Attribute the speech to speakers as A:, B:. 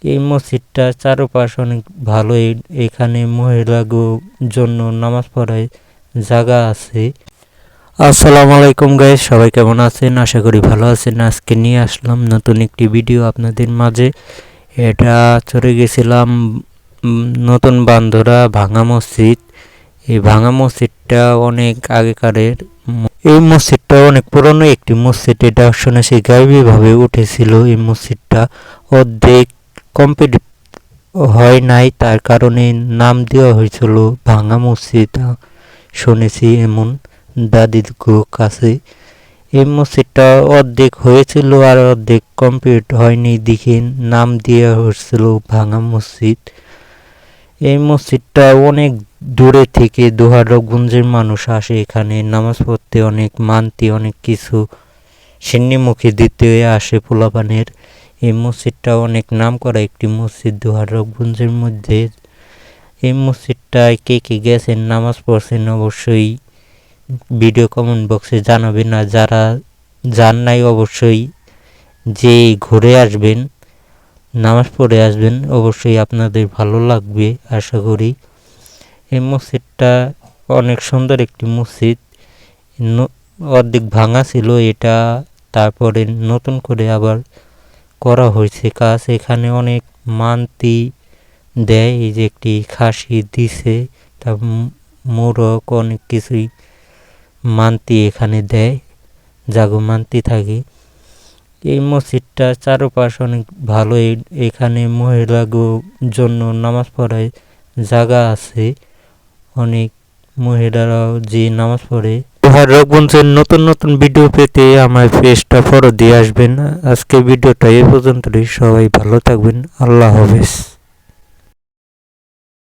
A: এই মসজিদটা চারপাশ অনেক ভালো। এখানে মহিলাদের জন্য নামাজ পড়ার জায়গা আছে। আসসালামু আলাইকুম গাইস, সবাই কেমন আছেন? আশা করি ভালো আছেন। আজকে নিয়ে আসলাম নতুন একটি ভিডিও আপনাদের মাঝে। এটা চলে গেছিলাম নতুন বান্দরা ভাঙা মসজিদ। এই ভাঙা মসজিদটা অনেক আগেকারের। এই মসজিদটা অনেক পুরনো একটি মসজিদ। এটা শুনেছি গাইবীভাবে উঠেছিল। এই মসজিদটা অর্ধেক কমপ্লিট হয় নাই, তার কারণে নাম দেওয়া হয়েছিল ভাঙা মসজিদ শুনেছি এমন দাদির কাছে। এই মসজিদটা অর্ধেক হয়েছিল আর অর্ধেক কমপ্লিট হয়নি, দেখে নাম দেওয়া হয়েছিল ভাঙা মসজিদ। এই মসজিদটা অনেক দূরে থেকে দোহারগঞ্জের মানুষ আসে এখানে নামাজ পড়তে, অনেক মানতি অনেক কিছু সিন্নিমুখী দিতে আসে পোলাপানের। এই মসজিদটা অনেক নাম করা একটি মসজিদ দোহারগঞ্জের মধ্যে। এই মসজিদটায় কে কে গেছেন, নামাজ পড়ছেন, অবশ্যই ভিডিও কমেন্ট বক্সে জানাবেন। না যারা যান নাই অবশ্যই যে ঘুরে আসবেন, নামাজ পড়ে আসবেন, অবশ্যই আপনাদের ভালো লাগবে আশা করি। এই মসজিদটা অনেক সুন্দর একটি মসজিদ। অর্ধেক ভাঙা ছিল এটা, তারপরে নতুন করে আবার করা হয়েছে কাজ। এখানে অনেক মানতি দেয়, এই যে একটি খাসি দিছে, তারপর মোরগ অনেক কিছুই মানতি এখানে দেয়, জাগো মানতি থাকে। এই মসজিদটা চারপাশ অনেক ভালো। এখানে মহিলাদের জন্য নামাজ পড়ার জায়গা আছে। অনেক মহিলারাও যে নামাজ পড়ে। রঘুবংশের নতুন নতুন ভিডিও পেতে আমার পেজটা ফলো দিয়ে আসবেন। আজকে ভিডিওটা এই পর্যন্তই। সবাই ভালো থাকবেন। আল্লাহ হাফেজ।